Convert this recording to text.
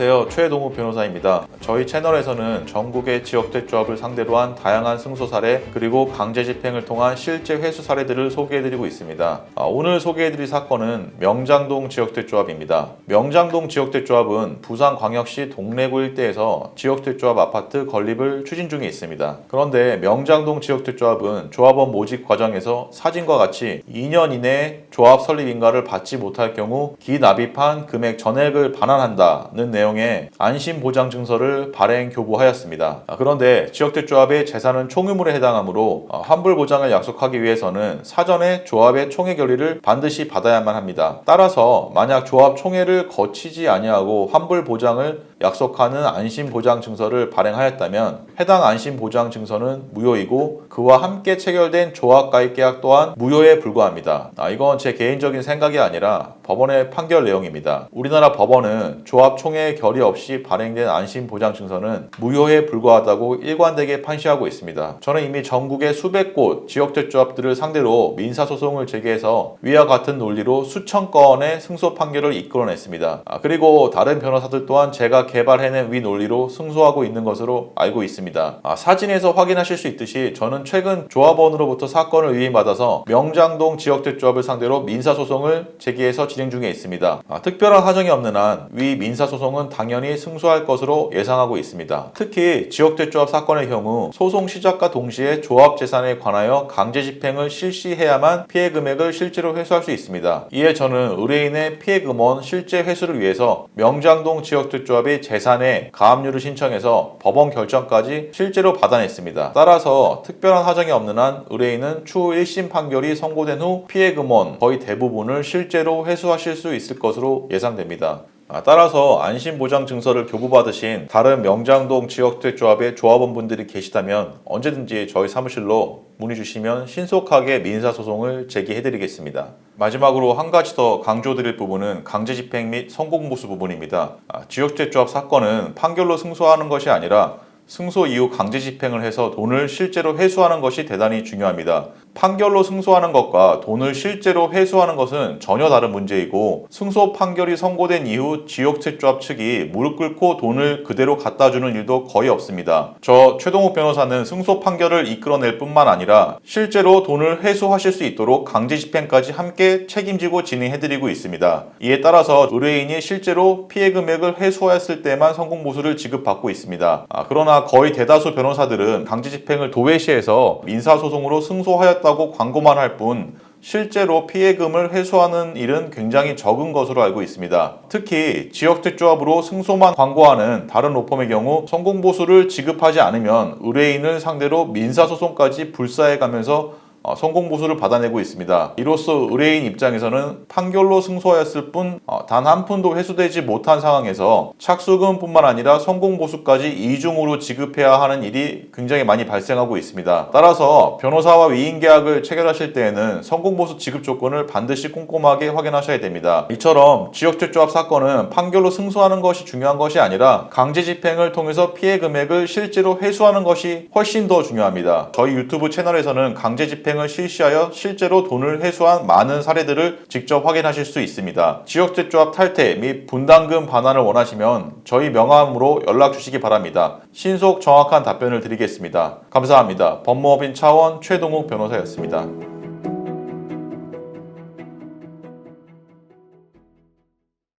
안녕하세요. 최동욱 변호사입니다. 저희 채널에서는 전국의 지역대 조합을 상대로 한 다양한 승소 사례 그리고 강제 집행을 통한 실제 회수 사례들을 소개해드리고 있습니다. 오늘 소개해드릴 사건은 명장동 지역대 조합입니다. 명장동 지역대 조합은 부산광역시 동래구 일대에서 지역대 조합 아파트 건립을 추진 중에 있습니다. 그런데 명장동 지역대 조합은 조합원 모집 과정에서 사진과 같이 2년 이내에 조합 설립 인가를 받지 못할 경우 기납입한 금액 전액을 반환한다는 내용의 안심보장증서를 발행 교부하였습니다. 그런데 지역대 조합의 재산은 총유물에 해당하므로 환불보장을 약속하기 위해서는 사전에 조합의 총회 결의를 반드시 받아야만 합니다. 따라서 만약 조합 총회를 거치지 아니하고 환불보장을 약속하는 안심보장증서를 발행하였다면 해당 안심보장증서는 무효이고 그와 함께 체결된 조합가입계약 또한 무효에 불과합니다. 이건 제 개인적인 생각이 아니라 법원의 판결 내용입니다. 우리나라 법원은 조합총회 결의 없이 발행된 안심보장증서는 무효에 불과하다고 일관되게 판시하고 있습니다. 저는 이미 전국의 수백 곳 지역대 조합들을 상대로 민사소송을 제기해서 위와 같은 논리로 수천 건의 승소 판결을 이끌어냈습니다. 그리고 다른 변호사들 또한 제가 개발해낸 위 논리로 승소하고 있는 것으로 알고 있습니다. 사진에서 확인하실 수 있듯이 저는 최근 조합원으로부터 사건을 위임받아서 명장동 지역대 조합을 상대로 민사소송을 제기해서 진행 중에 있습니다. 특별한 사정이 없는 한 위 민사소송은 당연히 승소할 것으로 예상하고 있습니다. 특히 지역대 조합 사건의 경우 소송 시작과 동시에 조합 재산에 관하여 강제 집행을 실시해야만 피해 금액을 실제로 회수할 수 있습니다. 이에 저는 의뢰인의 피해 금원 실제 회수를 위해서 명장동 지역대 조합의 재산에 가압류를 신청해서 법원 결정까지 실제로 받아냈습니다. 따라서 특별한 사정이 없는 한 의뢰인은 추후 1심 판결이 선고된 후 피해 금원 거의 대부분을 실제로 회수하실 수 있을 것으로 예상됩니다. 따라서 안심보장증서를 교부받으신 다른 명장동 지역대 조합의 조합원분들이 계시다면 언제든지 저희 사무실로 문의 주시면 신속하게 민사소송을 제기해드리겠습니다. 마지막으로 한 가지 더 강조드릴 부분은 강제집행 및 성공보수 부분입니다. 지역대 조합 사건은 판결로 승소하는 것이 아니라 승소 이후 강제 집행을 해서 돈을 실제로 회수하는 것이 대단히 중요합니다. 판결로 승소하는 것과 돈을 실제로 회수하는 것은 전혀 다른 문제이고 승소 판결이 선고된 이후 지역대 조합 측이 무릎 꿇고 돈을 그대로 갖다 주는 일도 거의 없습니다. 저 최동욱 변호사는 승소 판결을 이끌어낼 뿐만 아니라 실제로 돈을 회수하실 수 있도록 강제 집행까지 함께 책임지고 진행해드리고 있습니다. 이에 따라서 의뢰인이 실제로 피해 금액을 회수하였을 때만 성공보수를 지급받고 있습니다. 그러나 거의 대다수 변호사들은 강제 집행을 도외시해서 민사소송으로 승소하였다고 광고만 할 뿐 실제로 피해금을 회수하는 일은 굉장히 적은 것으로 알고 있습니다. 특히 지역대 조합으로 승소만 광고하는 다른 로펌의 경우 성공보수를 지급하지 않으면 의뢰인을 상대로 민사소송까지 불사해가면서 성공보수를 받아내고 있습니다. 이로써 의뢰인 입장에서는 판결로 승소하였을 뿐 단 한 푼도 회수되지 못한 상황에서 착수금뿐만 아니라 성공보수까지 이중으로 지급해야 하는 일이 굉장히 많이 발생하고 있습니다. 따라서 변호사와 위임계약을 체결하실 때에는 성공보수 지급 조건을 반드시 꼼꼼하게 확인하셔야 됩니다. 이처럼 지역대 조합 사건은 판결로 승소하는 것이 중요한 것이 아니라 강제 집행을 통해서 피해 금액을 실제로 회수하는 것이 훨씬 더 중요합니다. 저희 유튜브 채널에서는 강제 집행을 실시하여 실제로 돈을 회수한 많은 사례들을 직접 확인하실 수 있습니다. 지역대 조합 탈퇴 및 분담금 반환을 원하시면 저희 명함으로 연락 주시기 바랍니다. 신속 정확한 답변을 드리겠습니다. 감사합니다. 법무법인 차원 최동욱 변호사였습니다.